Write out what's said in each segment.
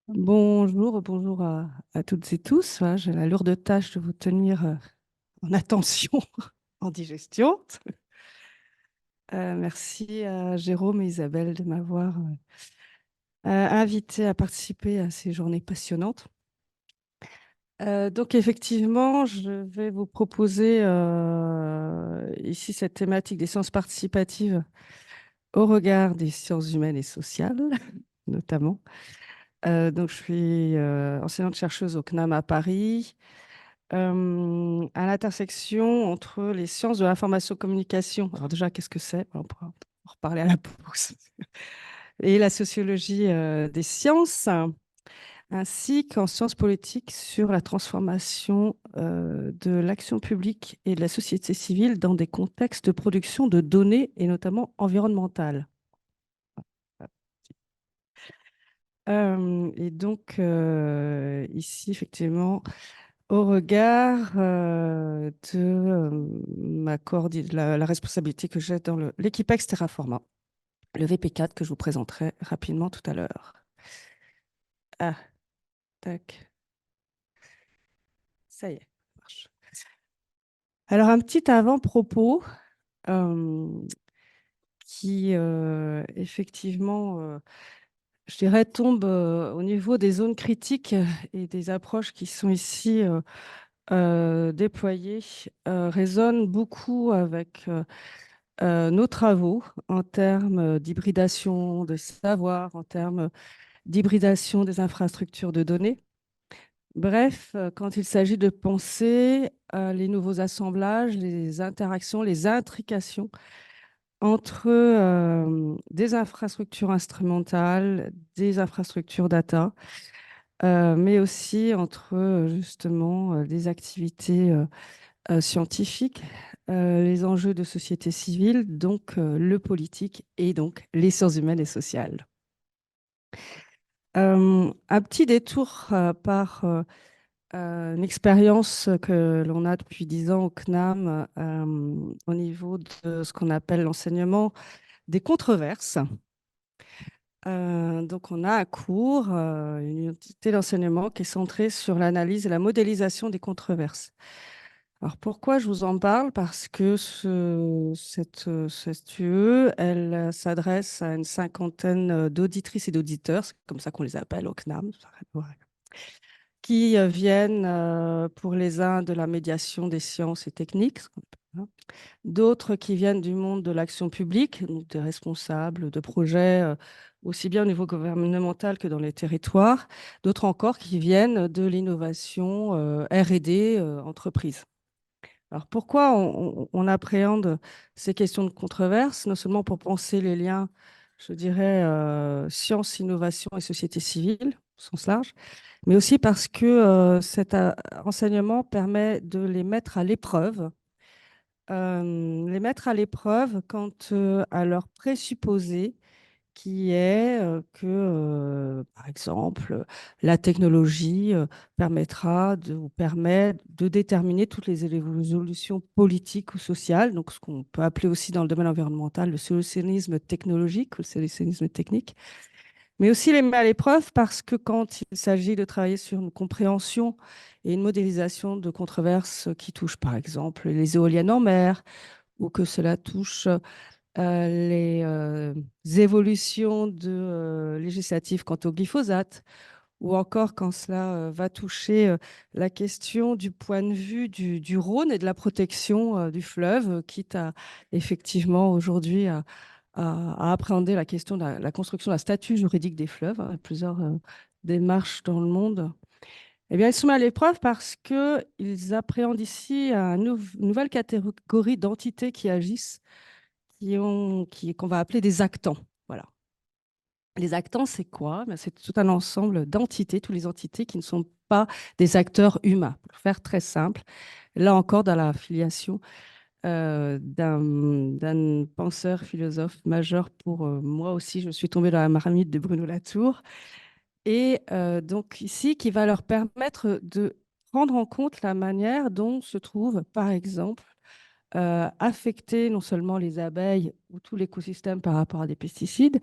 Bonjour à toutes et tous. Voilà, j'ai la lourde tâche de vous tenir en attention, en digestion. Merci à Jérôme et Isabelle de m'avoir invité à participer à ces journées passionnantes. Donc effectivement, je vais vous proposer ici cette thématique des sciences participatives au regard des sciences humaines et sociales, notamment. Donc je suis enseignante chercheuse au CNAM à Paris. À l'intersection entre les sciences de l'information-communication. Alors déjà, qu'est-ce que c'est? On pourra en reparler à la pause. Et la sociologie des sciences, ainsi qu'en sciences politiques sur la transformation de l'action publique et de la société civile dans des contextes de production de données et notamment environnementales. Et donc, ici, effectivement, au regard de la responsabilité que j'ai dans l'équipex Terraforma, le VP4 que je vous présenterai rapidement tout à l'heure. Ah, tac, ça y est, ça marche. Alors, un petit avant-propos euh, qui, effectivement, je dirais, tombe au niveau des zones critiques et des approches qui sont ici déployées, résonne beaucoup avec nos travaux en termes d'hybridation de savoir, en termes d'hybridation des infrastructures de données. Bref, quand il s'agit de penser les nouveaux assemblages, les interactions, les intrications entre des infrastructures instrumentales, des infrastructures data, mais aussi entre justement des activités scientifiques, les enjeux de société civile, donc le politique et donc les sciences humaines et sociales. Un petit détour par une expérience que l'on a depuis 10 ans au CNAM au niveau de ce qu'on appelle l'enseignement des controverses. Donc, on a un cours, une unité d'enseignement qui est centrée sur l'analyse et la modélisation des controverses. Alors, pourquoi je vous en parle? Parce que cette UE, elle s'adresse à une cinquantaine d'auditrices et d'auditeurs, c'est comme ça qu'on les appelle au CNAM, ça n'a rien à voir, qui viennent pour les uns de la médiation des sciences et techniques, hein, d'autres qui viennent du monde de l'action publique, donc des responsables de projets, aussi bien au niveau gouvernemental que dans les territoires, d'autres encore qui viennent de l'innovation R&D entreprise. Alors pourquoi on appréhende ces questions de controverse, non seulement pour penser les liens, je dirais, science, innovation et société civile, au sens large, mais aussi parce que cet enseignement permet de les mettre à l'épreuve, quant à leur présupposé qui est que, par exemple, la technologie permettra de, ou permet de déterminer toutes les évolutions politiques ou sociales, donc ce qu'on peut appeler aussi dans le domaine environnemental le solutionnisme technologique ou le solutionnisme technique, mais aussi les met à l'épreuve parce que quand il s'agit de travailler sur une compréhension et une modélisation de controverses qui touchent, par exemple, les éoliennes en mer, ou que cela touche les évolutions législatives quant au glyphosate, ou encore quand cela va toucher la question du point de vue du Rhône et de la protection du fleuve, quitte à effectivement aujourd'hui à appréhender la question de la construction d'un statut juridique des fleuves, hein, plusieurs démarches dans le monde. Eh bien, ils sont mis à l'épreuve parce qu'ils appréhendent ici une nouvelle catégorie d'entités qui agissent qu'on va appeler des actants. Voilà. Les actants, c'est quoi? Ben, c'est tout un ensemble d'entités, toutes les entités qui ne sont pas des acteurs humains. Pour faire très simple, là encore, dans la filiation d'un penseur philosophe majeur pour moi aussi, je suis tombée dans la marmite de Bruno Latour. Et donc ici, qui va leur permettre de prendre en compte la manière dont se trouve, par exemple, affecter non seulement les abeilles ou tout l'écosystème par rapport à des pesticides,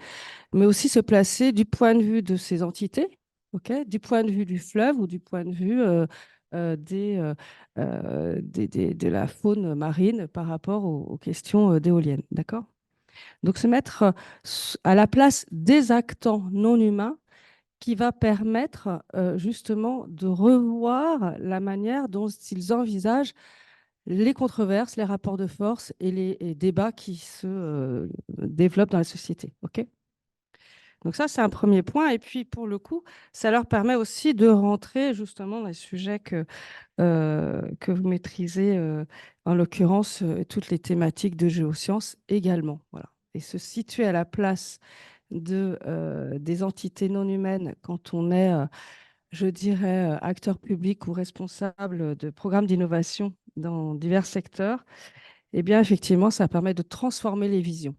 mais aussi se placer du point de vue de ces entités, ok, du point de vue du fleuve ou du point de vue de la faune marine par rapport aux questions d'éoliennes. D'accord? Donc, se mettre à la place des actants non humains qui va permettre justement de revoir la manière dont ils envisagent les controverses, les rapports de force et les débats qui se développent dans la société. OK? Donc ça, c'est un premier point. Et puis, pour le coup, ça leur permet aussi de rentrer justement dans les sujets que vous maîtrisez, en l'occurrence, toutes les thématiques de géosciences également. Voilà. Et se situer à la place des entités non humaines quand on est, je dirais, acteur public ou responsable de programmes d'innovation dans divers secteurs, eh bien, effectivement, ça permet de transformer les visions.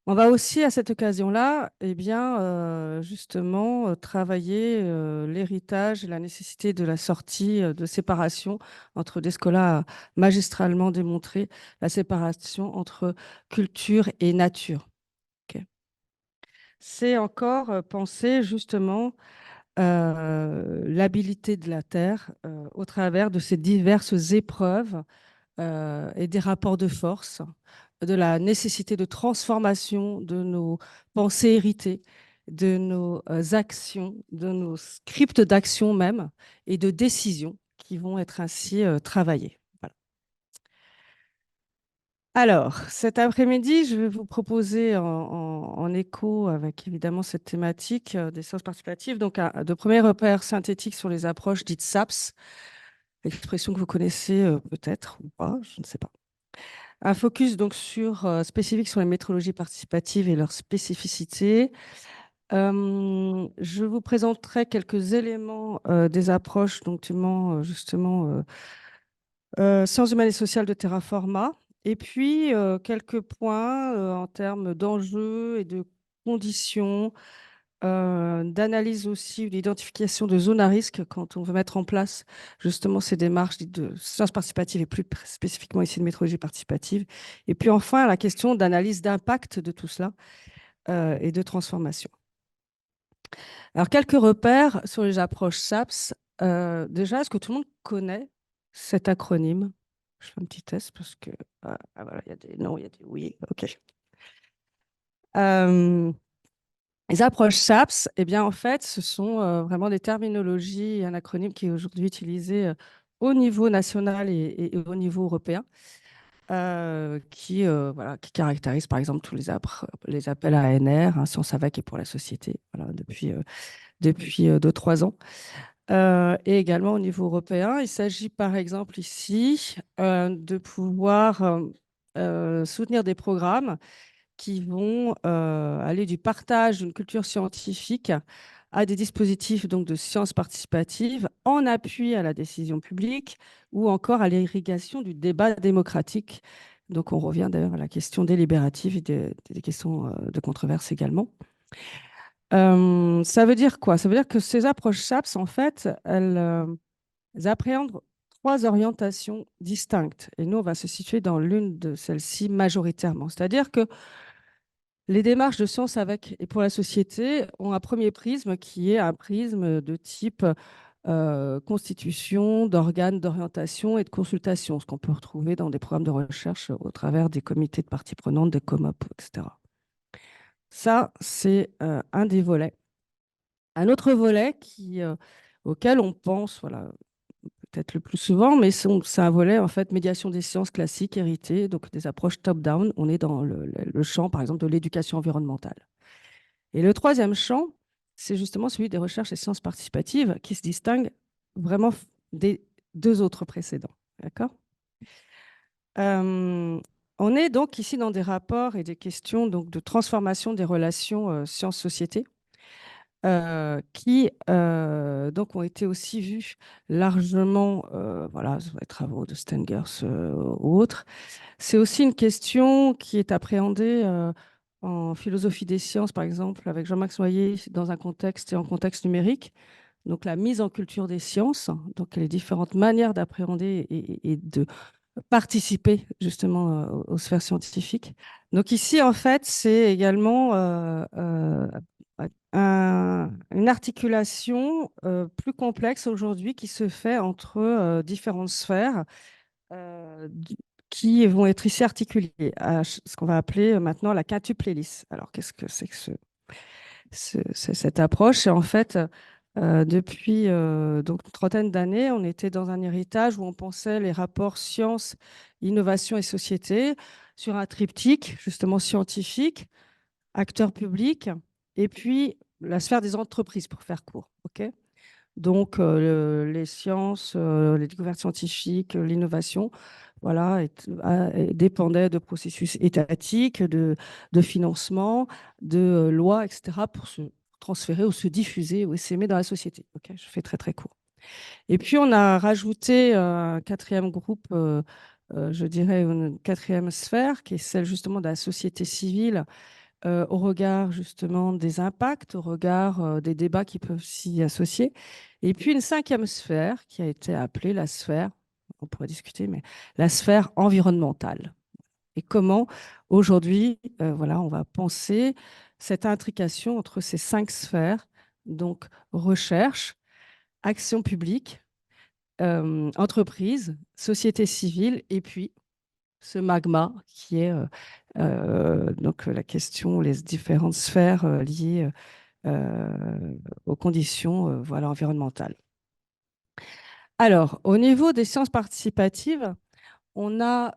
On va aussi, à cette occasion-là, eh bien, justement, travailler l'héritage et la nécessité de la sortie de séparation entre Descola a magistralement démontré la séparation entre culture et nature. Ok. C'est encore penser justement l'habilité de la Terre au travers de ces diverses épreuves et des rapports de force, de la nécessité de transformation de nos pensées héritées, de nos actions, de nos scripts d'action même, et de décisions qui vont être ainsi travaillées. Voilà. Alors, cet après-midi, je vais vous proposer en écho avec évidemment cette thématique des sciences participatives, donc de premiers repères synthétiques sur les approches dites SAPS, expression que vous connaissez peut-être ou pas, je ne sais pas. Un focus donc spécifique sur les métrologies participatives et leurs spécificités. Je vous présenterai quelques éléments des approches, donc justement sciences humaines et sociales de Terraforma, et puis quelques points en termes d'enjeux et de conditions, d'analyse aussi, d'identification de zones à risque quand on veut mettre en place justement ces démarches dites de sciences participatives et plus spécifiquement ici de métrologie participative. Et puis enfin, la question d'analyse d'impact de tout cela et de transformation. Alors, quelques repères sur les approches SAPS. Déjà, est-ce que tout le monde connaît cet acronyme? Je fais un petit test parce que voilà, il y a des non, il y a des oui. OK. Euh, Les approches SAPS, eh bien, en fait, ce sont vraiment des terminologies et un acronyme qui est aujourd'hui utilisé au niveau national et au niveau européen, voilà, qui caractérise par exemple tous les appels à ANR, hein, Science avec et pour la société, voilà, depuis 2-3 ans. Et également au niveau européen, il s'agit par exemple ici de pouvoir soutenir des programmes qui vont aller du partage d'une culture scientifique à des dispositifs donc, de sciences participatives en appui à la décision publique ou encore à l'irrigation du débat démocratique. Donc on revient d'ailleurs à la question délibérative et des questions de controverse également. Ça veut dire quoi? Ça veut dire que ces approches SAPS, en fait, elles appréhendent trois orientations distinctes. Et nous, on va se situer dans l'une de celles-ci majoritairement. C'est-à-dire que les démarches de science avec et pour la société ont un premier prisme qui est un prisme de type constitution d'organes d'orientation et de consultation, ce qu'on peut retrouver dans des programmes de recherche au travers des comités de parties prenantes, des COMOP, etc. Ça, c'est un des volets. Un autre volet auquel on pense, voilà, peut-être le plus souvent, mais c'est un volet en fait médiation des sciences classiques héritées, donc des approches top-down. On est dans le champ, par exemple, de l'éducation environnementale. Et le troisième champ, c'est justement celui des recherches et sciences participatives qui se distingue vraiment des deux autres précédents. D'accord? On est donc ici dans des rapports et des questions donc, de transformation des relations sciences-société qui donc ont été aussi vus largement voilà, sur les travaux de Stengers ou autres. C'est aussi une question qui est appréhendée en philosophie des sciences, par exemple, avec Jean-Max Noyer, dans un contexte et en contexte numérique. Donc la mise en culture des sciences, donc les différentes manières d'appréhender et de participer justement aux sphères scientifiques. Donc ici, en fait, c'est également une articulation plus complexe aujourd'hui qui se fait entre différentes sphères qui vont être ici articulées à ce qu'on va appeler maintenant la quintuple hélice. Alors, qu'est-ce que c'est que cette approche? Et en fait, depuis donc une trentaine d'années, on était dans un héritage où on pensait les rapports science, innovation et société sur un triptyque justement scientifique, acteurs publics, et puis la sphère des entreprises, pour faire court. Ok. Donc, les sciences, les découvertes scientifiques, l'innovation, voilà, dépendaient de processus étatiques, de financement, de lois, etc., pour se transférer ou se diffuser ou s'aimer dans la société. Ok, je fais très, très court. Et puis, on a rajouté un quatrième groupe, je dirais une quatrième sphère, qui est celle justement de la société civile, au regard justement des impacts, au regard des débats qui peuvent s'y associer. Et puis une cinquième sphère qui a été appelée la sphère, on pourrait discuter, mais la sphère environnementale. Et comment aujourd'hui, voilà, on va penser cette intrication entre ces cinq sphères, donc recherche, action publique, entreprise, société civile, et puis ce magma qui est donc la question, les différentes sphères liées aux conditions voilà, environnementales. Alors, au niveau des sciences participatives, on a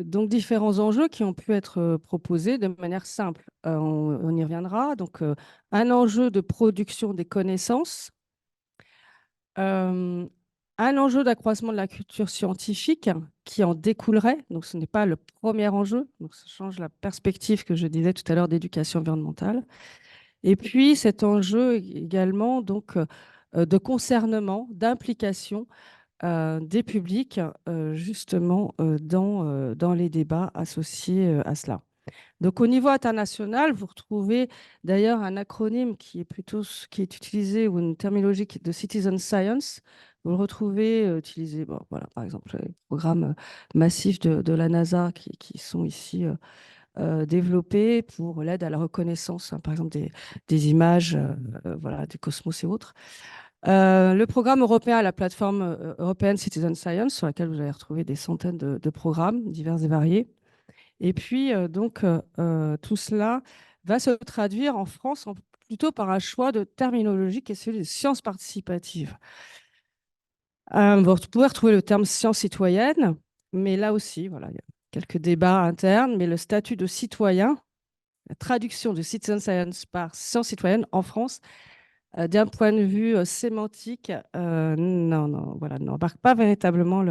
donc différents enjeux qui ont pu être proposés de manière simple. On y reviendra. Donc, un enjeu de production des connaissances, euh, un enjeu d'accroissement de la culture scientifique qui en découlerait. Donc, ce n'est pas le premier enjeu. Donc, ça change la perspective que je disais tout à l'heure d'éducation environnementale. Et puis cet enjeu également donc, de concernement, d'implication des publics justement dans les débats associés à cela. Donc au niveau international, vous retrouvez d'ailleurs un acronyme qui est plutôt qui est utilisé ou une terminologie de citizen science. Vous le retrouvez utilisé, bon, voilà, par exemple, les programmes massifs de la NASA qui sont ici développés pour l'aide à la reconnaissance, hein, par exemple des images voilà, du cosmos et autres. Le programme européen, la plateforme européenne Citizen Science, sur laquelle vous allez retrouver des centaines de programmes divers et variés. Et puis, donc, tout cela va se traduire en France plutôt par un choix de terminologie qui est celui des sciences participatives. Vous pouvez retrouver le terme science citoyenne, mais là aussi, voilà, il y a quelques débats internes, mais le statut de citoyen, la traduction de citizen science par science citoyenne en France, d'un point de vue sémantique, non, voilà, n'embarque pas véritablement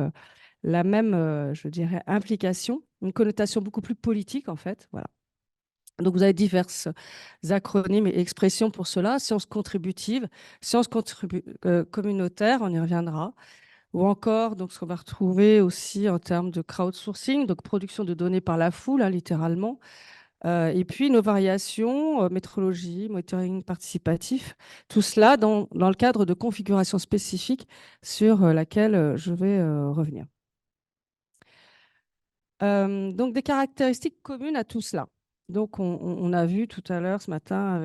la même, je dirais, implication, une connotation beaucoup plus politique en fait. Voilà. Donc vous avez diverses acronymes et expressions pour cela, sciences contributives, sciences communautaires, on y reviendra, ou encore donc, ce qu'on va retrouver aussi en termes de crowdsourcing, donc production de données par la foule, hein, littéralement, et puis nos variations, métrologie, monitoring participatif, tout cela dans le cadre de configurations spécifiques sur laquelle je vais revenir. Donc des caractéristiques communes à tout cela. Donc on a vu tout à l'heure ce matin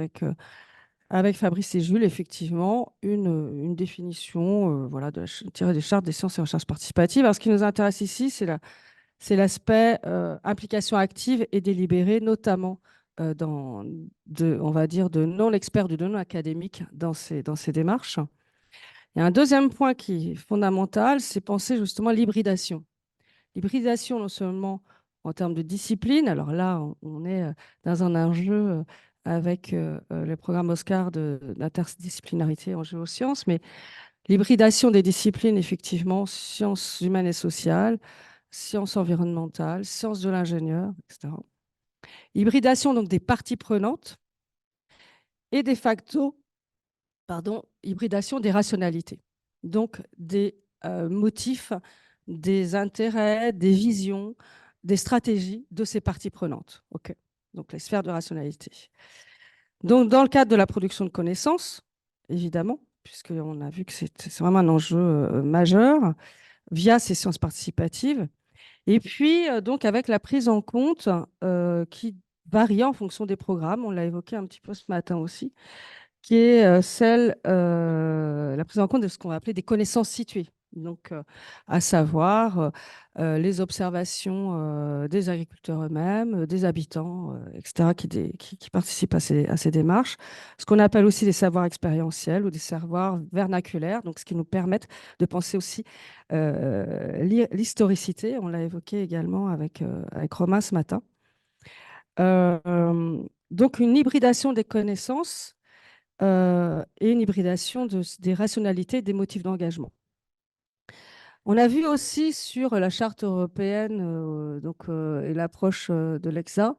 avec Fabrice et Jules, effectivement, une définition voilà, tirée des chartes des sciences et recherches participatives. Alors ce qui nous intéresse ici, c'est l'aspect implication active et délibérée, notamment on va dire, de non-experts du domaine académique dans ces démarches. Il y a un deuxième point qui est fondamental, c'est penser justement l'hybridation. L'hybridation, non seulement en termes de discipline, alors là, on est dans un enjeu avec le programme Oscar d'interdisciplinarité en géosciences, mais l'hybridation des disciplines, effectivement, sciences humaines et sociales, sciences environnementales, sciences de l'ingénieur, etc. Hybridation donc des parties prenantes et de facto, pardon, hybridation des rationalités. Donc des motifs, des intérêts, des visions, des stratégies de ces parties prenantes. OK. Donc les sphères de rationalité. Donc dans le cadre de la production de connaissances, évidemment, puisqu'on a vu que c'est vraiment un enjeu majeur, via ces sciences participatives, et puis donc avec la prise en compte qui varie en fonction des programmes. On l'a évoqué un petit peu ce matin aussi, qui est la prise en compte de ce qu'on va appeler des connaissances situées. Donc, à savoir les observations des agriculteurs eux-mêmes, des habitants, etc., qui participent à ces démarches. Ce qu'on appelle aussi des savoirs expérientiels ou des savoirs vernaculaires, donc ce qui nous permettent de penser aussi l'historicité. On l'a évoqué également avec Romain ce matin. Donc, une hybridation des connaissances et une hybridation des rationalités et des motifs d'engagement. On a vu aussi sur la charte européenne et l'approche de l'EXA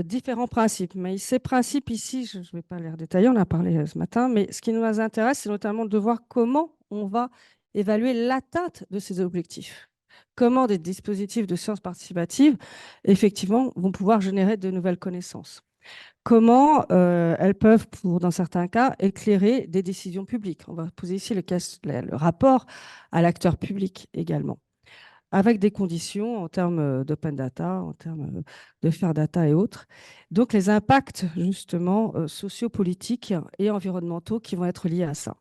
différents principes. Mais ces principes ici, je ne vais pas les redétailler, on en a parlé ce matin, mais ce qui nous intéresse, c'est notamment de voir comment on va évaluer l'atteinte de ces objectifs. Comment des dispositifs de sciences participatives, effectivement, vont pouvoir générer de nouvelles connaissances. Comment elles peuvent, dans certains cas, éclairer des décisions publiques. On va poser ici le rapport à l'acteur public également, avec des conditions en termes d'open data, en termes de fair data et autres. Donc, les impacts, justement, sociopolitiques et environnementaux qui vont être liés à ça.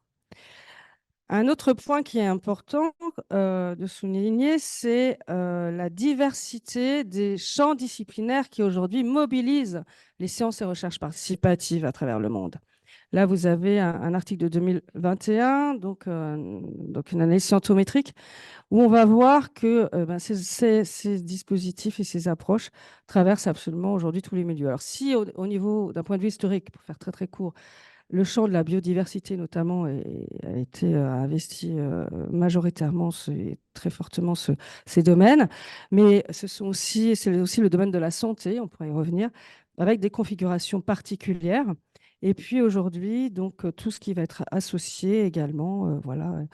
Un autre point qui est important de souligner, c'est la diversité des champs disciplinaires qui aujourd'hui mobilisent les sciences et recherches participatives à travers le monde. Là, vous avez un article de 2021, donc une analyse scientométrique, où on va voir que ces dispositifs et ces approches traversent absolument aujourd'hui tous les milieux. Alors, si au niveau d'un point de vue historique, pour faire très très court, le champ de la biodiversité, notamment, a été investi majoritairement et très fortement ces domaines. Mais c'est aussi le domaine de la santé, on pourrait y revenir, avec des configurations particulières. Et puis aujourd'hui, donc, tout ce qui va être associé également voilà,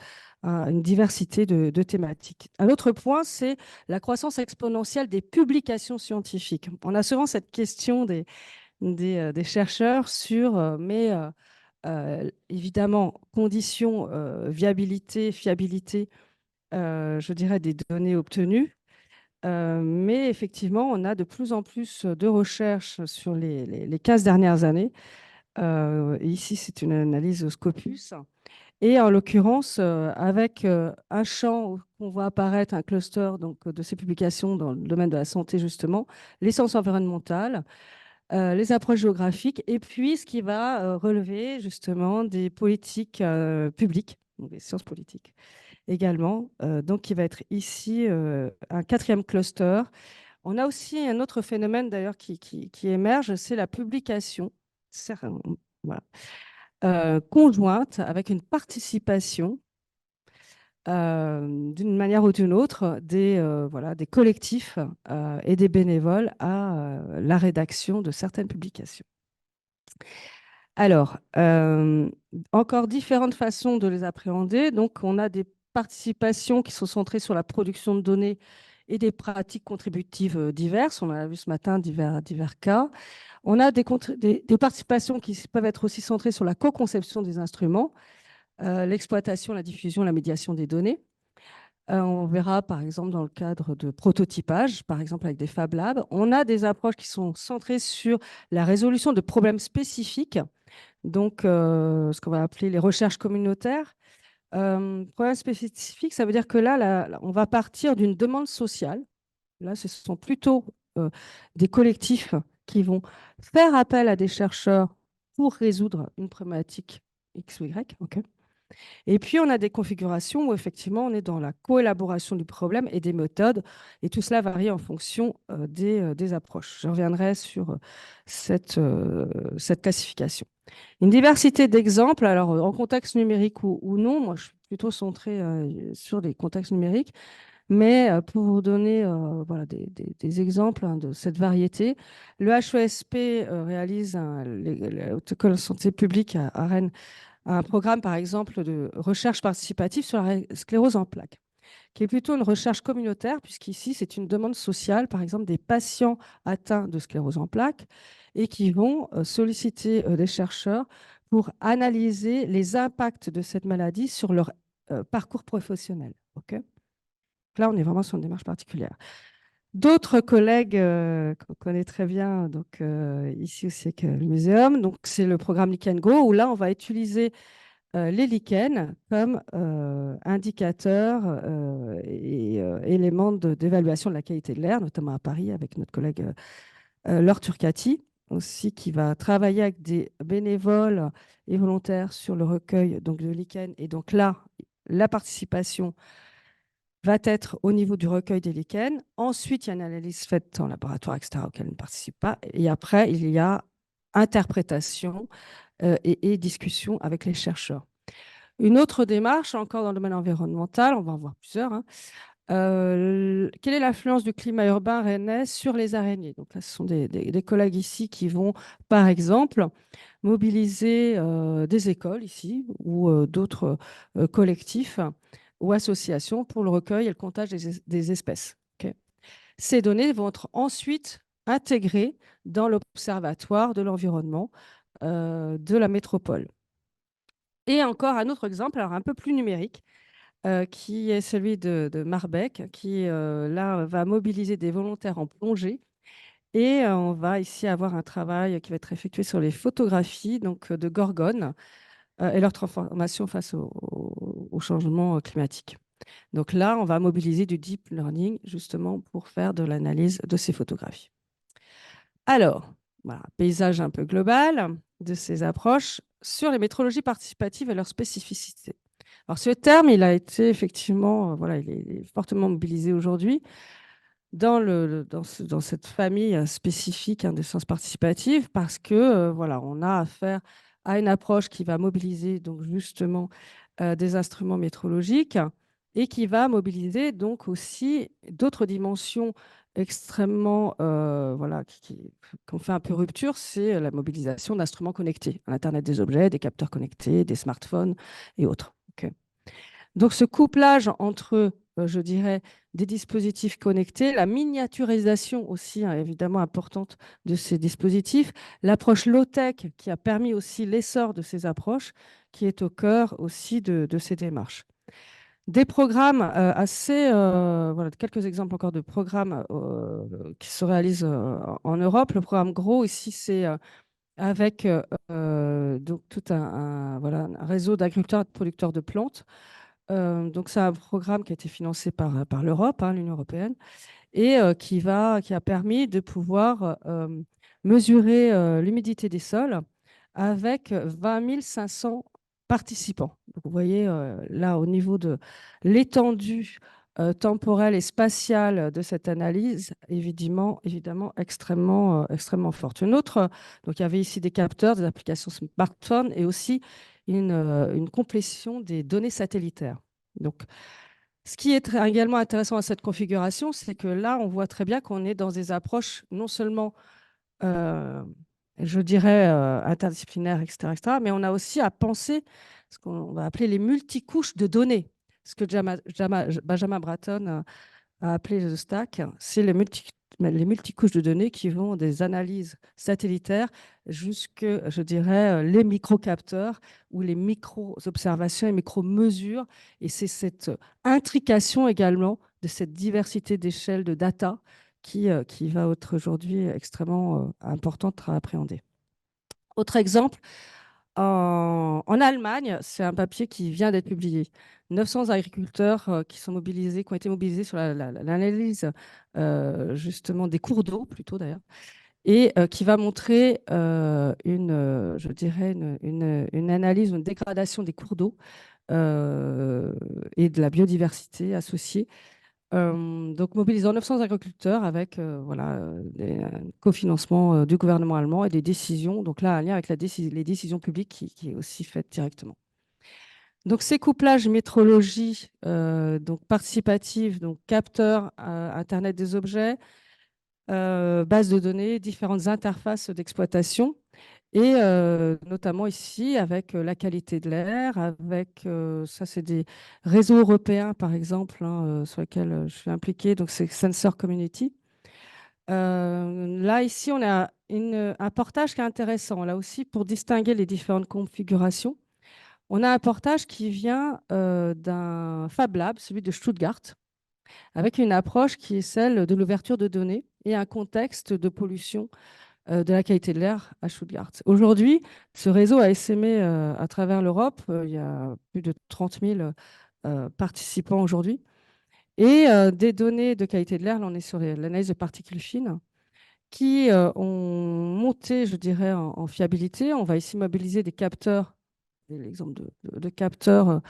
à une diversité de thématiques. Un autre point, c'est la croissance exponentielle des publications scientifiques. On a souvent cette question des chercheurs sur, évidemment, conditions, viabilité, fiabilité, je dirais, des données obtenues. Mais effectivement, on a de plus en plus de recherches sur les 15 dernières années. Et ici, c'est une analyse au Scopus. Et en l'occurrence, avec un champ où on voit apparaître un cluster donc, de ces publications dans le domaine de la santé, justement, les sciences environnementales, les approches géographiques, et puis ce qui va relever justement des politiques publiques, donc des sciences politiques également, donc qui va être ici un quatrième cluster. On a aussi un autre phénomène d'ailleurs qui émerge, c'est la publication voilà, conjointe avec une participation d'une manière ou d'une autre voilà, des collectifs et des bénévoles à la rédaction de certaines publications. Alors, encore différentes façons de les appréhender. Donc, on a des participations qui sont centrées sur la production de données et des pratiques contributives diverses. On en a vu ce matin divers cas. On a des participations qui peuvent être aussi centrées sur la co-conception des instruments, l'exploitation, la diffusion, la médiation des données. On verra par exemple dans le cadre de prototypage, par exemple avec des Fab Labs. On a des approches qui sont centrées sur la résolution de problèmes spécifiques, donc ce qu'on va appeler les recherches communautaires. Problème spécifique, ça veut dire que là, on va partir d'une demande sociale. Là, ce sont plutôt des collectifs qui vont faire appel à des chercheurs pour résoudre une problématique X ou Y. OK. Et puis, on a des configurations où effectivement, on est dans la coélaboration du problème et des méthodes. Et tout cela varie en fonction des approches. Je reviendrai sur cette classification. Une diversité d'exemples, alors en contexte numérique ou non, moi je suis plutôt centrée sur les contextes numériques, mais pour vous donner voilà, des exemples de cette variété, le HESP réalise, le École de santé publique à Rennes, un programme par exemple de recherche participative sur la sclérose en plaques, qui est plutôt une recherche communautaire, puisqu'ici, c'est une demande sociale, par exemple, des patients atteints de sclérose en plaques, et qui vont solliciter des chercheurs pour analyser les impacts de cette maladie sur leur parcours professionnel. OK. Là, on est vraiment sur une démarche particulière. D'autres collègues qu'on connaît très bien, donc ici aussi avec le muséum, donc c'est le programme Lichen Go où là on va utiliser les lichens comme indicateur et élément d'évaluation de la qualité de l'air, notamment à Paris avec notre collègue Laure Turcati, aussi qui va travailler avec des bénévoles et volontaires sur le recueil donc, de lichens. Et donc là, la participation va être au niveau du recueil des lichens. Ensuite, il y a une analyse faite en laboratoire, etc., auquel elle ne participe pas. Et après, il y a interprétation et discussion avec les chercheurs. Une autre démarche, encore dans le domaine environnemental, on va en voir plusieurs. Hein. Quelle est l'influence du climat urbain rennais sur les araignées? Donc là, ce sont des collègues ici qui vont, par exemple, mobiliser des écoles ici ou d'autres collectifs ou associations pour le recueil et le comptage des espèces. Ok. Ces données vont être ensuite intégrées dans l'Observatoire de l'environnement de la métropole. Et encore un autre exemple, alors un peu plus numérique, qui est celui de Marbec, qui là va mobiliser des volontaires en plongée. Et on va ici avoir un travail qui va être effectué sur les photographies donc, de gorgones et leur transformation face au changement climatique. Donc là, on va mobiliser du deep learning justement pour faire de l'analyse de ces photographies. Alors, voilà, paysage un peu global de ces approches sur les métrologies participatives et leurs spécificités. Alors, ce terme, il a été effectivement, voilà, il est fortement mobilisé aujourd'hui dans cette famille spécifique hein, de sciences participatives parce que, voilà, on a affaire à une approche qui va mobiliser donc justement des instruments métrologiques et qui va mobiliser donc aussi d'autres dimensions extrêmement, voilà, qui ont fait un peu rupture, c'est la mobilisation d'instruments connectés, l'Internet des objets, des capteurs connectés, des smartphones et autres. Ok. Donc ce couplage entre, je dirais, des dispositifs connectés, la miniaturisation aussi hein, évidemment importante de ces dispositifs, l'approche low-tech qui a permis aussi l'essor de ces approches, qui est au cœur aussi de ces démarches. Des programmes assez, voilà, quelques exemples encore de programmes qui se réalisent en Europe. Le programme GROW ici, c'est avec donc tout voilà, un réseau d'agriculteurs et de producteurs de plantes. Donc c'est un programme qui a été financé par l'Europe, hein, l'Union européenne, et qui a permis de pouvoir mesurer l'humidité des sols avec 20 500 participants. Donc, vous voyez là au niveau de l'étendue temporelle et spatiale de cette analyse, évidemment extrêmement forte. Une autre, donc il y avait ici des capteurs, des applications smartphones et aussi une complétion des données satellitaires. Donc, ce qui est également intéressant à cette configuration, c'est que là, on voit très bien qu'on est dans des approches non seulement, euh, je dirais, interdisciplinaires, etc., mais on a aussi à penser ce qu'on va appeler les multicouches de données. Ce que Benjamin Bratton à appeler le stack, c'est les multicouches de données qui vont des analyses satellitaires jusque, je dirais, les microcapteurs ou les micro-observations et micro-mesures. Et c'est cette intrication également de cette diversité d'échelles de data qui va être aujourd'hui extrêmement importante à appréhender. Autre exemple, en Allemagne, c'est un papier qui vient d'être publié. 900 agriculteurs qui ont été mobilisés sur l'analyse justement des cours d'eau, plutôt d'ailleurs, et qui va montrer je dirais, une analyse, une dégradation des cours d'eau et de la biodiversité associée. Donc, mobilisant 900 agriculteurs avec voilà, un cofinancement du gouvernement allemand et des décisions, donc là, un lien avec les décisions publiques qui est aussi faite directement. Donc, ces couplages métrologie donc participative, donc capteurs, Internet des objets, bases de données, différentes interfaces d'exploitation, et notamment ici avec la qualité de l'air, avec ça c'est des réseaux européens par exemple hein, sur lesquels je suis impliquée, donc c'est Sensor Community. Là ici on a un portage qui est intéressant, là aussi pour distinguer les différentes configurations. On a un portage qui vient d'un Fab Lab, celui de Stuttgart, avec une approche qui est celle de l'ouverture de données et un contexte de pollution de la qualité de l'air à Stuttgart. Aujourd'hui, ce réseau a essaimé à travers l'Europe. Il y a plus de 30 000 participants aujourd'hui. Et des données de qualité de l'air, là on est sur l'analyse de particules fines, qui ont monté, je dirais, en fiabilité. On va ici mobiliser des capteurs, l'exemple de capteurs,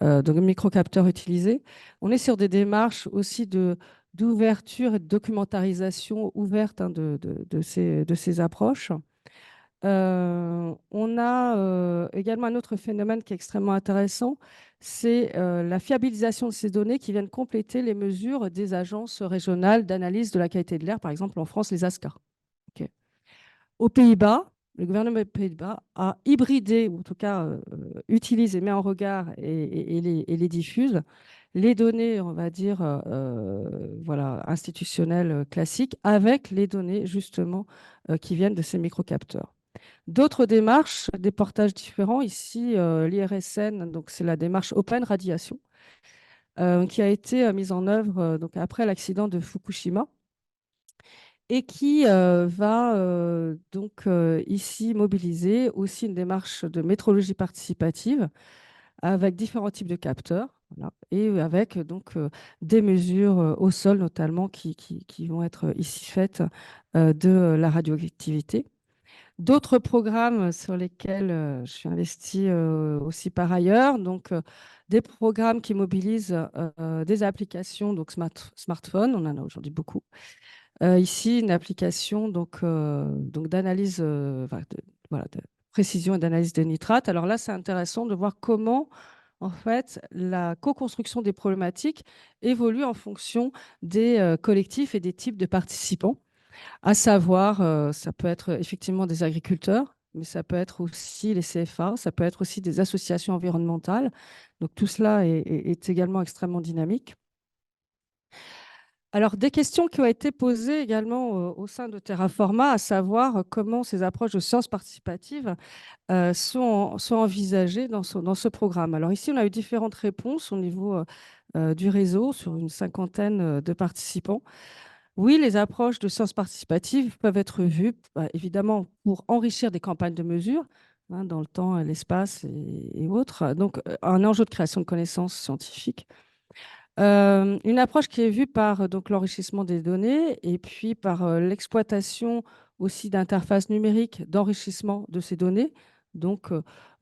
de microcapteurs utilisés. On est sur des démarches aussi d'ouverture et de documentarisation ouverte, hein, de ces approches. On a également un autre phénomène qui est extrêmement intéressant, c'est la fiabilisation de ces données qui viennent compléter les mesures des agences régionales d'analyse de la qualité de l'air, par exemple en France, les ASCA. Ok. Aux Pays-Bas, le gouvernement des Pays-Bas a hybridé, ou en tout cas utilise et met en regard et les diffuse les données, on va dire, voilà, institutionnelles classiques avec les données justement qui viennent de ces microcapteurs. D'autres démarches, des portages différents. Ici, l'IRSN, donc c'est la démarche Open Radiation, qui a été mise en œuvre donc après l'accident de Fukushima et qui va donc ici mobiliser aussi une démarche de métrologie participative avec différents types de capteurs, voilà, et avec donc des mesures au sol notamment qui vont être ici faites de la radioactivité. D'autres programmes sur lesquels je suis investie aussi par ailleurs, donc des programmes qui mobilisent des applications, donc smartphone, on en a aujourd'hui beaucoup. Ici, une application donc d'analyse, voilà, de précision et d'analyse des nitrates. Alors là, c'est intéressant de voir comment en fait la co-construction des problématiques évolue en fonction des collectifs et des types de participants. À savoir, ça peut être effectivement des agriculteurs, mais ça peut être aussi les CFA, ça peut être aussi des associations environnementales. Donc tout cela est également extrêmement dynamique. Alors, des questions qui ont été posées également au sein de Terraforma, à savoir comment ces approches de sciences participatives sont envisagées dans ce programme. Alors ici, on a eu différentes réponses au niveau du réseau sur une cinquantaine de participants. Oui, les approches de sciences participatives peuvent être vues, évidemment, pour enrichir des campagnes de mesure, hein, dans le temps, l'espace et autres. Donc, un enjeu de création de connaissances scientifiques. Une approche qui est vue par donc, l'enrichissement des données et puis par l'exploitation aussi d'interfaces numériques d'enrichissement de ces données, donc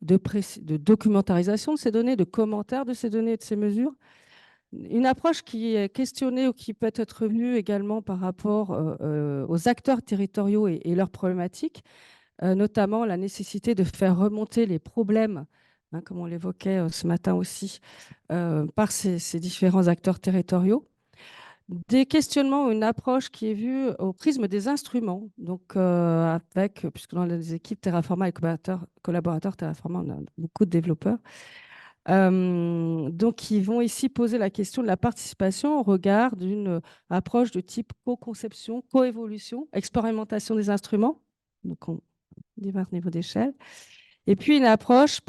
de documentarisation de ces données, de commentaires de ces données et de ces mesures. Une approche qui est questionnée ou qui peut être vue également par rapport aux acteurs territoriaux et leurs problématiques, notamment la nécessité de faire remonter les problèmes, hein, comme on l'évoquait ce matin aussi, par ces différents acteurs territoriaux. Des questionnements ou une approche qui est vue au prisme des instruments, donc puisque dans les équipes Terraforma et collaborateurs Terraforma, on a beaucoup de développeurs, donc, ils vont ici poser la question de la participation au regard d'une approche de type co-conception, co-évolution, expérimentation des instruments, donc on divers niveaux d'échelle, et puis une approche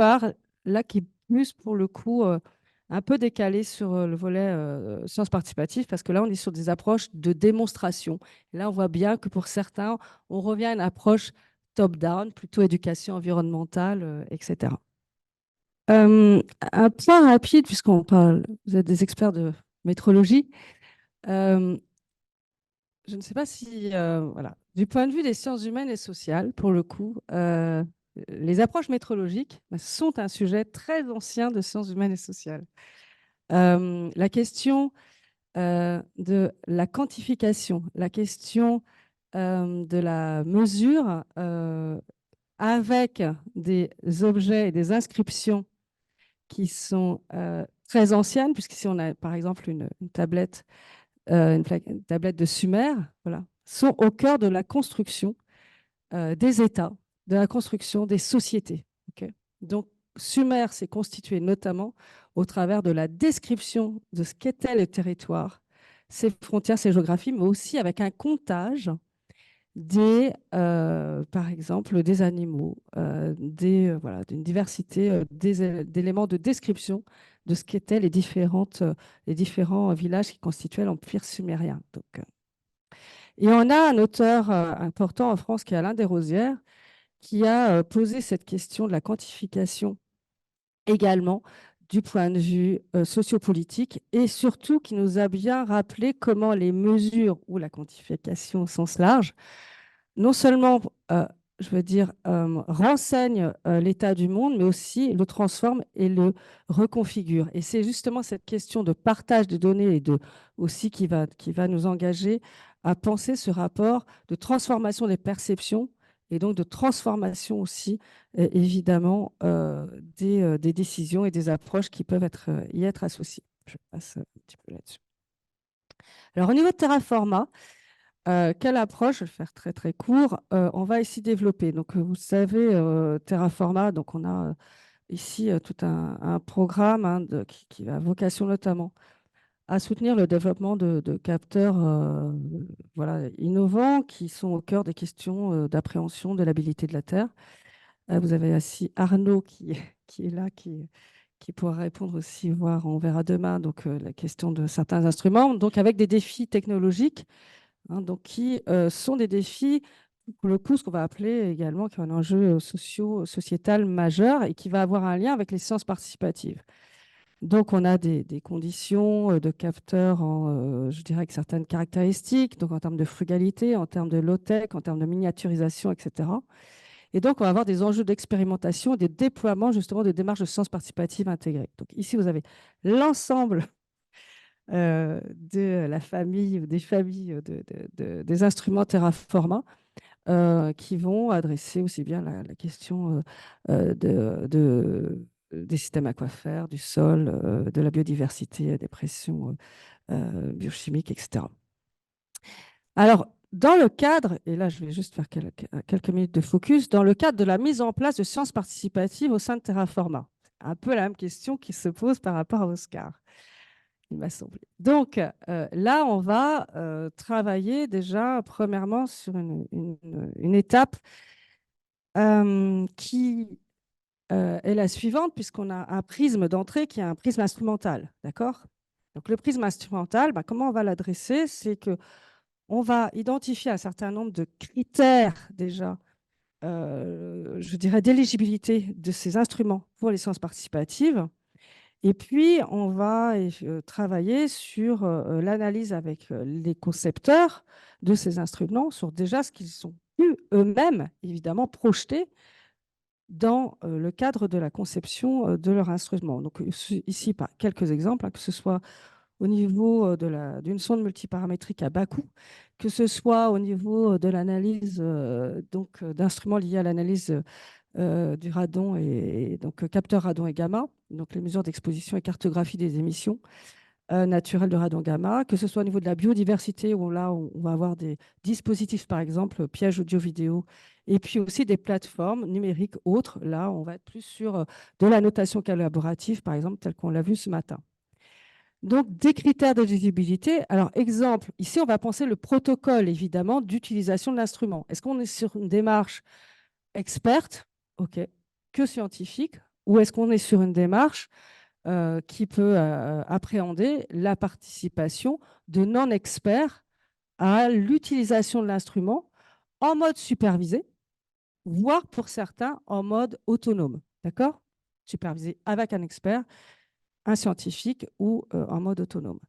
là qui est plus pour le coup un peu décalée sur le volet sciences participatives, parce que là on est sur des approches de démonstration. Et là on voit bien que pour certains, on revient à une approche top-down, plutôt éducation environnementale, etc. Un point rapide, puisqu'on parle, vous êtes des experts de métrologie. Euh, je ne sais pas si, voilà, du point de vue des sciences humaines et sociales, pour le coup, les approches métrologiques sont un sujet très ancien de sciences humaines et sociales. La question de la quantification, la question de la mesure avec des objets et des inscriptions qui sont très anciennes, puisqu'ici on a par exemple une tablette, une tablette de Sumer, voilà, sont au cœur de la construction des États, de la construction des sociétés. Okay. Donc Sumer s'est constitué notamment au travers de la description de ce qu'était le territoire, ses frontières, ses géographies, mais aussi avec un comptage par exemple, des animaux, voilà, d'une diversité d'éléments de description de ce qu'étaient les différents villages qui constituaient l'Empire sumérien. Et on a un auteur important en France qui est Alain Desrosières, qui a posé cette question de la quantification également du point de vue sociopolitique et surtout qui nous a bien rappelé comment les mesures ou la quantification au sens large, non seulement, je veux dire, renseigne l'état du monde, mais aussi le transforme et le reconfigure. Et c'est justement cette question de partage des données et aussi qui va nous engager à penser ce rapport de transformation des perceptions et donc de transformation aussi, évidemment, des décisions et des approches qui peuvent y être associées. Je passe un petit peu là-dessus. Alors, au niveau de Terraforma, quelle approche, je vais le faire très très court, on va ici développer. Donc, vous savez, Terraforma, donc on a ici tout un programme hein, qui a vocation notamment à soutenir le développement de capteurs voilà, innovants qui sont au cœur des questions d'appréhension de l'habilité de la Terre. Vous avez ici Arnaud qui est là, qui pourra répondre aussi, voire on verra demain, donc la question de certains instruments, donc avec des défis technologiques, hein, donc qui sont des défis, pour le coup, ce qu'on va appeler également, qui est un enjeu sociétal majeur et qui va avoir un lien avec les sciences participatives. Donc, on a des conditions de capteurs, je dirais, avec certaines caractéristiques, donc en termes de frugalité, en termes de low-tech, en termes de miniaturisation, etc. Et donc, on va avoir des enjeux d'expérimentation et de déploiement, justement, de démarches de sciences participatives intégrées. Donc, ici, vous avez l'ensemble de la famille ou des familles des instruments Terraforma qui vont adresser aussi bien la question des systèmes aquafères, du sol, de la biodiversité, des pressions biochimiques, etc. Alors, dans le cadre, et là je vais juste faire quelques minutes de focus, dans le cadre de la mise en place de sciences participatives au sein de Terraforma, un peu la même question qui se pose par rapport à Oscar, il m'a semblé. Donc là, on va travailler déjà premièrement sur une étape qui est la suivante, puisqu'on a un prisme d'entrée qui est un prisme instrumental. D'accord? Donc le prisme instrumental, comment on va l'adresser? C'est qu'on va identifier un certain nombre de critères déjà, je dirais, d'éligibilité de ces instruments pour les sciences participatives. Et puis, on va travailler sur l'analyse avec les concepteurs de ces instruments, sur déjà ce qu'ils ont pu eux-mêmes, évidemment, projeter dans le cadre de la conception de leur instrument. Donc ici, par quelques exemples, hein, que ce soit au niveau d'une sonde multiparamétrique à bas coût, que ce soit au niveau de l'analyse d'instruments liés à l'analyse du radon et donc capteur radon et gamma, donc les mesures d'exposition et cartographie des émissions naturelles de radon gamma, que ce soit au niveau de la biodiversité, où là, on va avoir des dispositifs, par exemple, pièges audio-vidéo, et puis aussi des plateformes numériques autres. Là, on va être plus sur de la notation collaborative, par exemple, telle qu'on l'a vu ce matin. Donc, des critères d'éligibilité. Alors, exemple, ici, on va penser le protocole, évidemment, d'utilisation de l'instrument. Est-ce qu'on est sur une démarche experte, OK, que scientifique, ou est-ce qu'on est sur une démarche qui peut appréhender la participation de non-experts à l'utilisation de l'instrument en mode supervisé, voire pour certains en mode autonome. D'accord? Supervisé avec un expert, un scientifique ou en mode autonome.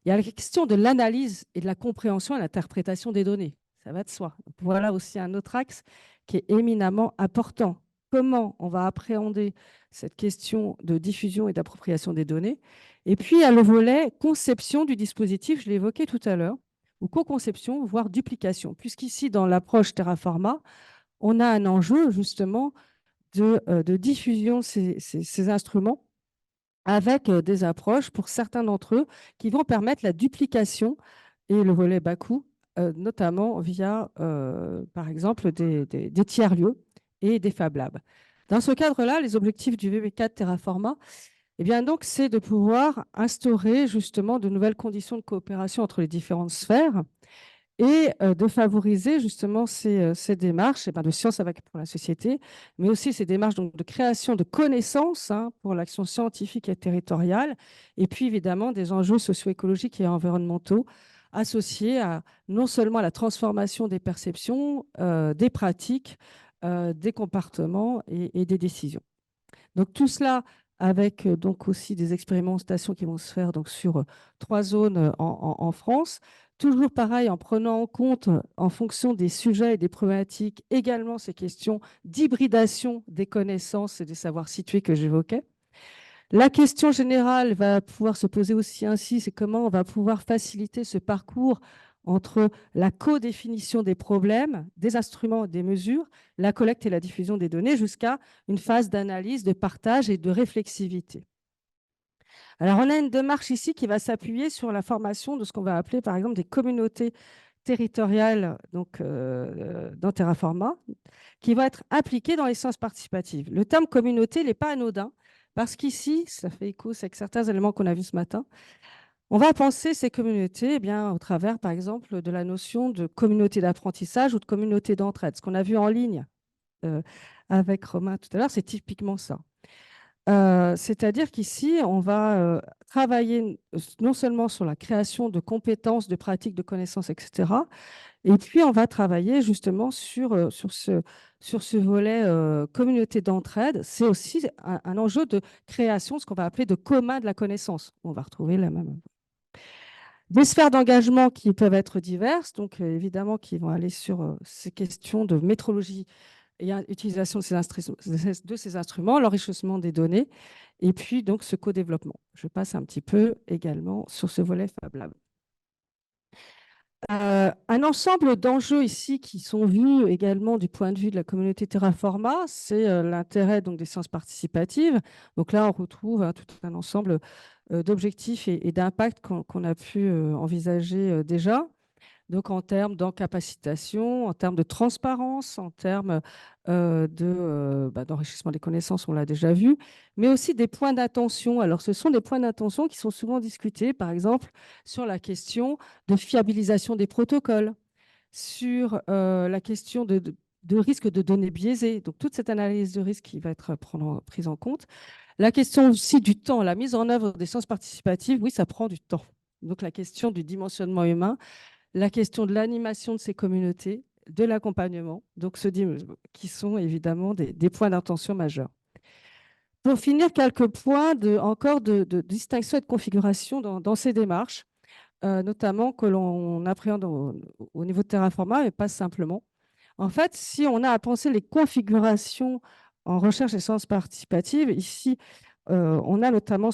Il y a la question de l'analyse et de la compréhension et l'interprétation des données. Ça va de soi. Donc, voilà aussi un autre axe qui est éminemment important. Comment on va appréhender cette question de diffusion et d'appropriation des données. Et puis, il y a le volet conception du dispositif, je l'ai évoqué tout à l'heure, ou co-conception, voire duplication, puisqu'ici, dans l'approche Terraforma, on a un enjeu justement de diffusion de ces instruments avec des approches pour certains d'entre eux qui vont permettre la duplication et le volet bas coût, notamment via, par exemple, des tiers-lieux et des Fab Labs. Dans ce cadre-là, les objectifs du VB4 Terraforma, eh bien, donc, c'est de pouvoir instaurer justement de nouvelles conditions de coopération entre les différentes sphères et de favoriser justement ces démarches de science pour la société, mais aussi ces démarches donc, de création de connaissances pour l'action scientifique et territoriale, et puis évidemment des enjeux socio-écologiques et environnementaux associés à non seulement à la transformation des perceptions, des pratiques, des comportements et des décisions. Donc tout cela avec donc aussi des expérimentations qui vont se faire donc, sur 3 zones en France. Toujours pareil, en prenant en compte, en fonction des sujets et des problématiques, également ces questions d'hybridation des connaissances et des savoirs situés que j'évoquais. La question générale va pouvoir se poser aussi ainsi, c'est comment on va pouvoir faciliter ce parcours entre la co-définition des problèmes, des instruments, des mesures, la collecte et la diffusion des données, jusqu'à une phase d'analyse, de partage et de réflexivité. Alors, on a une démarche ici qui va s'appuyer sur la formation de ce qu'on va appeler, par exemple, des communautés territoriales dans Terraforma, qui vont être appliquées dans les sciences participatives. Le terme communauté n'est pas anodin, parce qu'ici, ça fait écho avec certains éléments qu'on a vus ce matin, on va penser ces communautés au travers, par exemple, de la notion de communauté d'apprentissage ou de communauté d'entraide. Ce qu'on a vu en ligne avec Romain tout à l'heure, c'est typiquement ça. C'est-à-dire qu'ici, on va travailler non seulement sur la création de compétences, de pratiques, de connaissances, etc. Et puis, on va travailler justement sur ce volet communauté d'entraide. C'est aussi un enjeu de création, ce qu'on va appeler de commun de la connaissance. On va retrouver la même. Des sphères d'engagement qui peuvent être diverses, donc évidemment qui vont aller sur ces questions de métrologie et utilisation de ces instruments, l'enrichissement des données, et puis donc ce co-développement. Je passe un petit peu également sur ce volet Fab Lab. Un ensemble d'enjeux ici qui sont vus également du point de vue de la communauté Terraforma, c'est l'intérêt des sciences participatives. Donc là, on retrouve tout un ensemble d'objectifs et d'impacts qu'on a pu envisager déjà. Donc, en termes d'encapacitation, en termes de transparence, en termes d'enrichissement des connaissances, on l'a déjà vu, mais aussi des points d'attention. Alors, ce sont des points d'attention qui sont souvent discutés, par exemple, sur la question de fiabilisation des protocoles, sur la question de risque de données biaisées. Donc, toute cette analyse de risque qui va être prise en compte. La question aussi du temps, la mise en œuvre des sciences participatives, oui, ça prend du temps. Donc, la question du dimensionnement humain, la question de l'animation de ces communautés, de l'accompagnement, donc qui sont évidemment des points d'intention majeurs. Pour finir, quelques points encore de distinction et de configuration dans ces démarches, notamment que l'on appréhende au niveau de Terraforma, mais pas simplement. En fait, si on a à penser les configurations en recherche et sciences participatives, ici, on a notamment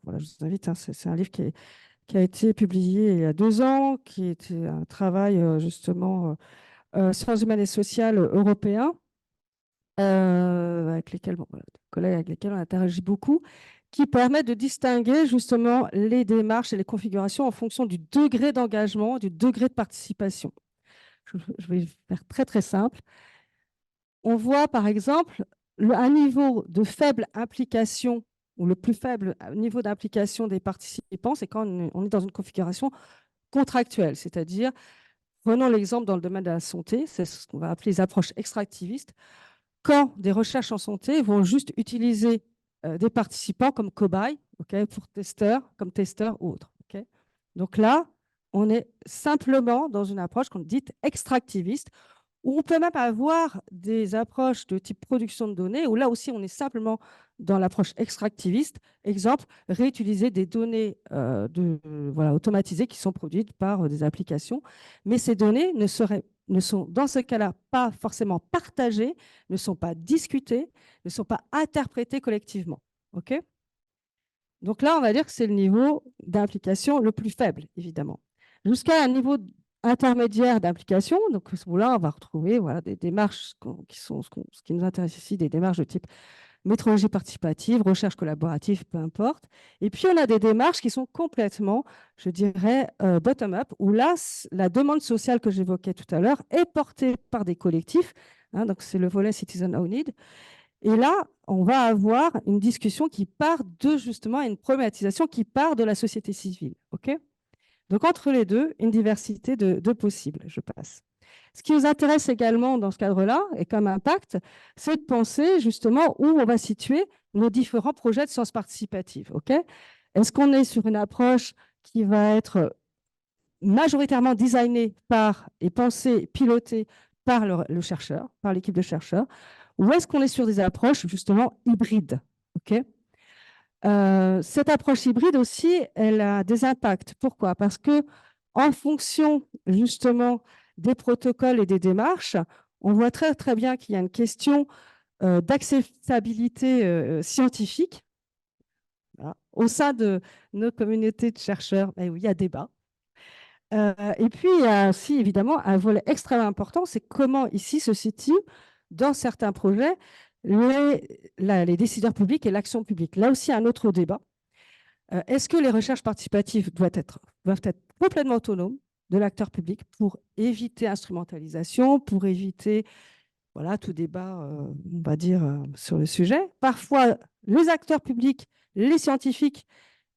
voilà, je vous invite, c'est un livre qui a été publié il y a 2 ans, qui était un travail justement sciences humaines et sociales européen, avec lesquels, collègues avec lesquels on interagit beaucoup, qui permet de distinguer justement les démarches et les configurations en fonction du degré d'engagement, du degré de participation. Je vais faire très très simple. On voit par exemple un niveau de faible implication ou le plus faible niveau d'implication des participants, c'est quand on est dans une configuration contractuelle, c'est-à-dire, prenons l'exemple dans le domaine de la santé, c'est ce qu'on va appeler les approches extractivistes, quand des recherches en santé vont juste utiliser des participants comme cobayes, pour comme testeurs ou autres. Donc là, on est simplement dans une approche qu'on dit extractiviste, où on peut même avoir des approches de type production de données, où là aussi, on est simplement dans l'approche extractiviste. Exemple, réutiliser des données automatisées qui sont produites par des applications. Mais ces données ne sont dans ce cas-là pas forcément partagées, ne sont pas discutées, ne sont pas interprétées collectivement. Donc là, on va dire que c'est le niveau d'implication le plus faible, évidemment. Jusqu'à un niveau intermédiaire d'implication, donc là, on va retrouver des démarches qui sont ce qui nous intéresse ici, des démarches de type métrologie participative, recherche collaborative, peu importe. Et puis, on a des démarches qui sont complètement, je dirais, bottom-up, où là, la demande sociale que j'évoquais tout à l'heure est portée par des collectifs. Donc, c'est le volet Citizen Owned. Et là, on va avoir une discussion qui part justement, une problématisation qui part de la société civile. Donc, entre les deux, une diversité de possibles, je passe. Ce qui nous intéresse également dans ce cadre-là, et comme impact, c'est de penser justement où on va situer nos différents projets de sciences participatives. Est-ce qu'on est sur une approche qui va être majoritairement designée par et pensée, pilotée par le chercheur, par l'équipe de chercheurs, ou est-ce qu'on est sur des approches justement hybrides? Cette approche hybride aussi, elle a des impacts. Pourquoi? Parce que en fonction justement des protocoles et des démarches, on voit très très bien qu'il y a une question d'acceptabilité scientifique. Voilà. Au sein de nos communautés de chercheurs, il y a débat. Et puis, il y a aussi évidemment un volet extrêmement important, c'est comment ici se situent dans certains projets les décideurs publics et l'action publique. Là aussi, un autre débat. Est-ce que les recherches participatives doivent être complètement autonomes de l'acteur public pour éviter instrumentalisation, pour éviter tout débat, on va dire, sur le sujet? Parfois, les acteurs publics, les scientifiques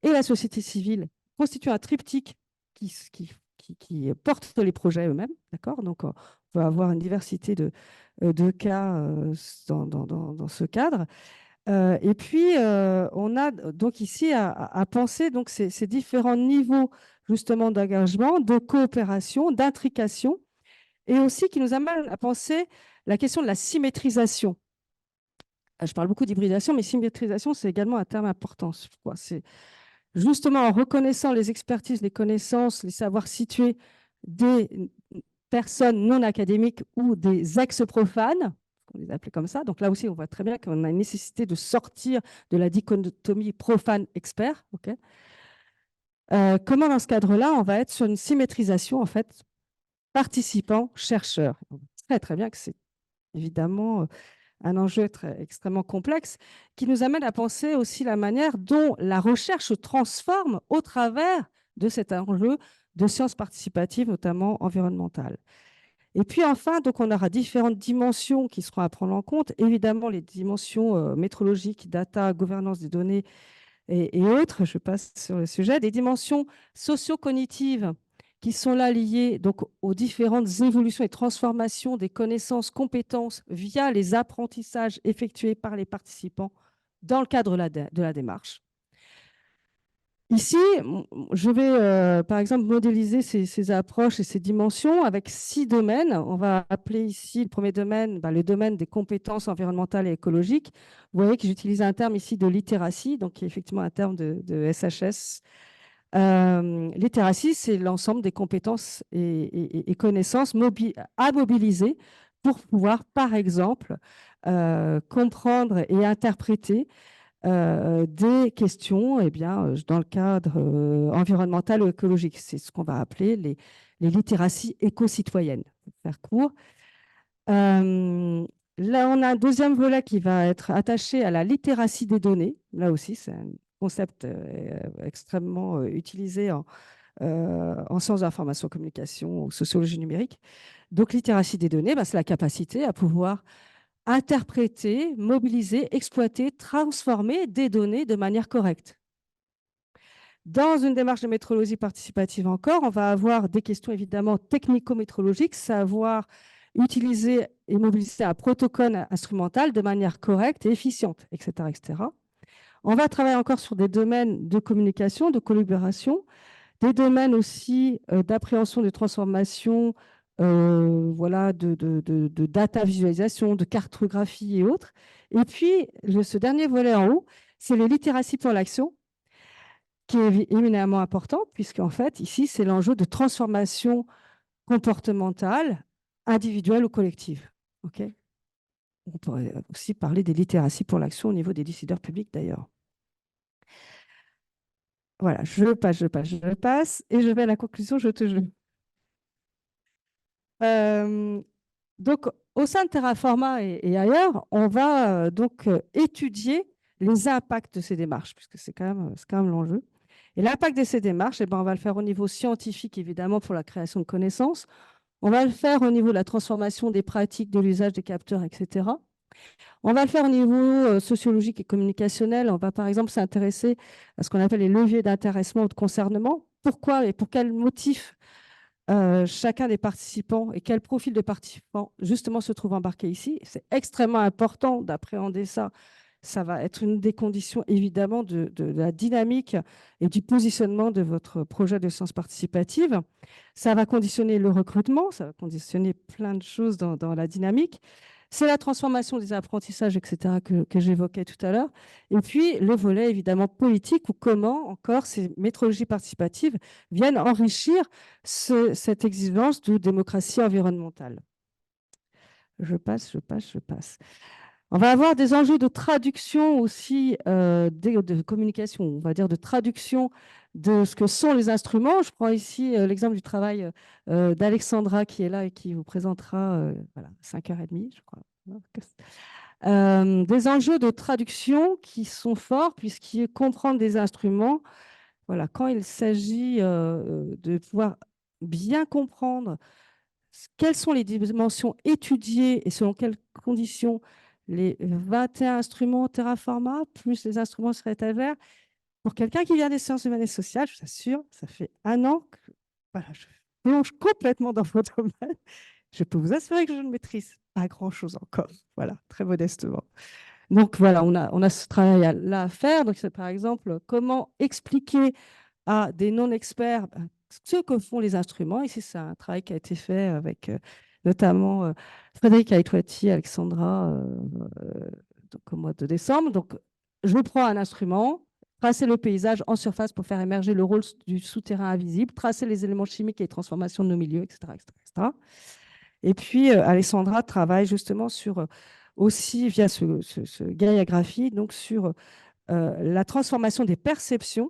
et la société civile constituent un triptyque qui porte les projets eux-mêmes. D'accord? Donc, on peut avoir une diversité de cas dans ce cadre. Et puis, on a donc ici à penser donc, ces différents niveaux justement d'engagement, de coopération, d'intrication, et aussi qui nous amène à penser la question de la symétrisation. Je parle beaucoup d'hybridation, mais symétrisation, c'est également un terme important. C'est justement en reconnaissant les expertises, les connaissances, les savoirs situés des personnes non académiques ou des ex-profanes, on les appelait comme ça. Donc là aussi, on voit très bien qu'on a une nécessité de sortir de la dichotomie profane-expert. Comment dans ce cadre-là, on va être sur une symétrisation, en fait, participant-chercheur. On voit très, très bien que c'est évidemment un enjeu extrêmement complexe qui nous amène à penser aussi la manière dont la recherche se transforme au travers de cet enjeu de sciences participatives, notamment environnementales. Et puis enfin, donc on aura différentes dimensions qui seront à prendre en compte. Évidemment, les dimensions métrologiques, data, gouvernance des données et autres. Je passe sur le sujet. Des dimensions socio-cognitives qui sont là liées donc, aux différentes évolutions et transformations des connaissances, compétences via les apprentissages effectués par les participants dans le cadre de la démarche. Ici, je vais par exemple modéliser ces approches et ces dimensions avec 6 domaines. On va appeler ici le premier domaine, le domaine des compétences environnementales et écologiques. Vous voyez que j'utilise un terme ici de littératie, donc qui est effectivement un terme de SHS. Littératie, c'est l'ensemble des compétences et connaissances à mobiliser pour pouvoir, par exemple, comprendre et interpréter des questions dans le cadre environnemental ou écologique. C'est ce qu'on va appeler les littératies éco-citoyennes, pour faire court. Là, on a un deuxième volet qui va être attaché à la littératie des données. Là aussi, c'est un concept extrêmement utilisé en sciences de l'information, communication ou sociologie numérique. Donc, littératie des données, c'est la capacité à pouvoir interpréter, mobiliser, exploiter, transformer des données de manière correcte. Dans une démarche de métrologie participative encore, on va avoir des questions évidemment technico-métrologiques, savoir utiliser et mobiliser un protocole instrumental de manière correcte et efficiente, etc., etc. On va travailler encore sur des domaines de communication, de collaboration, des domaines aussi d'appréhension de transformation, de data visualisation, de cartographie et autres. Et puis, ce dernier volet en haut, c'est les littératies pour l'action, qui est éminemment important, puisqu'en fait, ici, c'est l'enjeu de transformation comportementale, individuelle ou collective. On pourrait aussi parler des littératies pour l'action au niveau des décideurs publics, d'ailleurs. Voilà, je passe, et je vais à la conclusion, je te jure. Donc, au sein de Terraforma et ailleurs, on va étudier les impacts de ces démarches, puisque c'est quand même l'enjeu. Et l'impact de ces démarches, on va le faire au niveau scientifique, évidemment, pour la création de connaissances. On va le faire au niveau de la transformation des pratiques, de l'usage des capteurs, etc. On va le faire au niveau sociologique et communicationnel. On va, par exemple, s'intéresser à ce qu'on appelle les leviers d'intéressement ou de concernement pourquoi et pour quel motif chacun des participants et quel profil de participants justement se trouve embarqué ici. C'est extrêmement important d'appréhender ça. Ça va être une des conditions évidemment de la dynamique et du positionnement de votre projet de sciences participatives. Ça va conditionner le recrutement, ça va conditionner plein de choses dans la dynamique. C'est la transformation des apprentissages, etc., que j'évoquais tout à l'heure. Et puis, le volet, évidemment, politique, ou comment, encore, ces méthodologies participatives viennent enrichir cette exigence de démocratie environnementale. Je passe. On va avoir des enjeux de traduction aussi, de communication, on va dire de traduction de ce que sont les instruments. Je prends ici l'exemple du travail d'Alexandra qui est là et qui vous présentera voilà, 5h30, je crois. Des enjeux de traduction qui sont forts puisqu'ils comprennent des instruments. Voilà, quand il s'agit de pouvoir bien comprendre quelles sont les dimensions étudiées et selon quelles conditions les 21 instruments Terraforma, plus les instruments sur étagère. Pour quelqu'un qui vient des sciences humaines et sociales, je vous assure, ça fait 1 an que voilà, je plonge complètement dans votre domaine. Je peux vous assurer que je ne maîtrise pas grand-chose encore. Voilà, très modestement. Donc voilà, on a ce travail-là à faire. Donc c'est par exemple comment expliquer à des non-experts ce que font les instruments. Ici, c'est un travail qui a été fait avec notamment Frédéric Aitouati, Alexandra, donc, au mois de décembre. Donc, je prends un instrument, tracer le paysage en surface pour faire émerger le rôle du souterrain invisible, tracer les éléments chimiques et les transformations de nos milieux, etc. etc. Et puis, Alexandra travaille justement sur, aussi via ce Gaia-graphie, donc sur la transformation des perceptions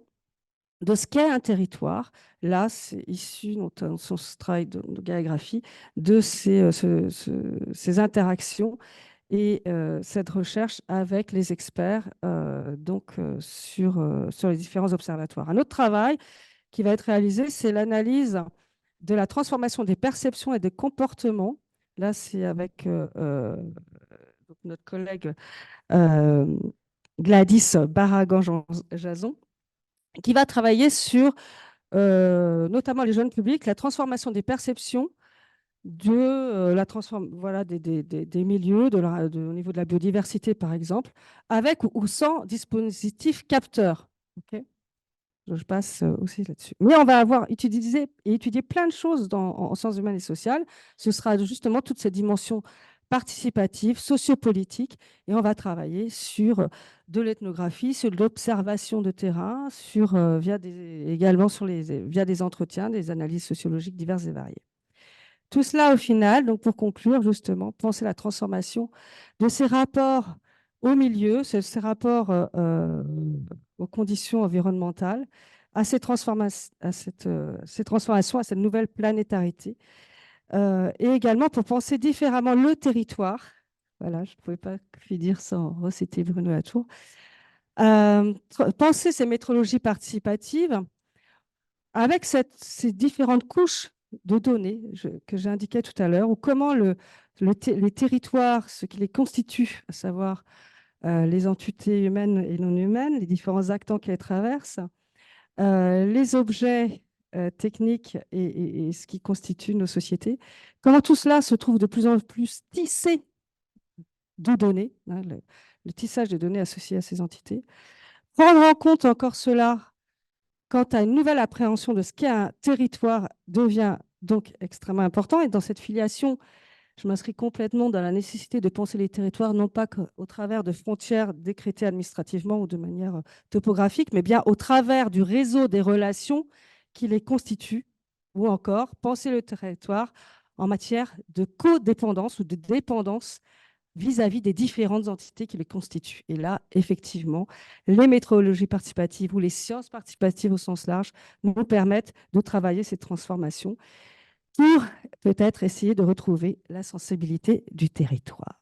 de ce qu'est un territoire. Là, c'est issu, dans son travail de Gaia-graphie, de ces interactions et cette recherche avec les experts sur les différents observatoires. Un autre travail qui va être réalisé, c'est l'analyse de la transformation des perceptions et des comportements. Là, c'est avec notre collègue Gladys Barragan-Jason, qui va travailler sur notamment les jeunes publics, la transformation des perceptions voilà, des milieux, au niveau de la biodiversité, par exemple, avec ou sans dispositif capteur. Ok, je passe aussi là-dessus. Mais on va avoir utilisé et étudié plein de choses en sciences humaines et sociales. Ce sera justement toute cette dimension participative, sociopolitique, et on va travailler sur de l'ethnographie, sur de l'observation de terrain, également via des entretiens, des analyses sociologiques diverses et variées. Tout cela, au final, donc pour conclure, justement, penser la transformation de ces rapports au milieu, ces rapports aux conditions environnementales, à ces transformations, à cette nouvelle planétarité, et également pour penser différemment le territoire. Voilà, je ne pouvais pas finir sans reciter Bruno Latour. Penser ces métrologies participatives avec ces différentes couches de données que j'ai indiquées tout à l'heure, ou comment les territoires, ce qui les constitue, à savoir les entités humaines et non humaines, les différents acteurs qui les traversent, les objets techniques et ce qui constitue nos sociétés, comment tout cela se trouve de plus en plus tissé de données, hein, le tissage des données associées à ces entités. Prendre en compte encore cela quant à une nouvelle appréhension de ce qu'est un territoire devient donc extrêmement important. Et dans cette filiation, je m'inscris complètement dans la nécessité de penser les territoires non pas au travers de frontières décrétées administrativement ou de manière topographique, mais bien au travers du réseau des relations qui les constituent, ou encore penser le territoire en matière de codépendance ou de dépendance vis-à-vis des différentes entités qui les constituent. Et là, effectivement, les méthodologies participatives ou les sciences participatives au sens large nous permettent de travailler ces transformations pour peut-être essayer de retrouver la sensibilité du territoire.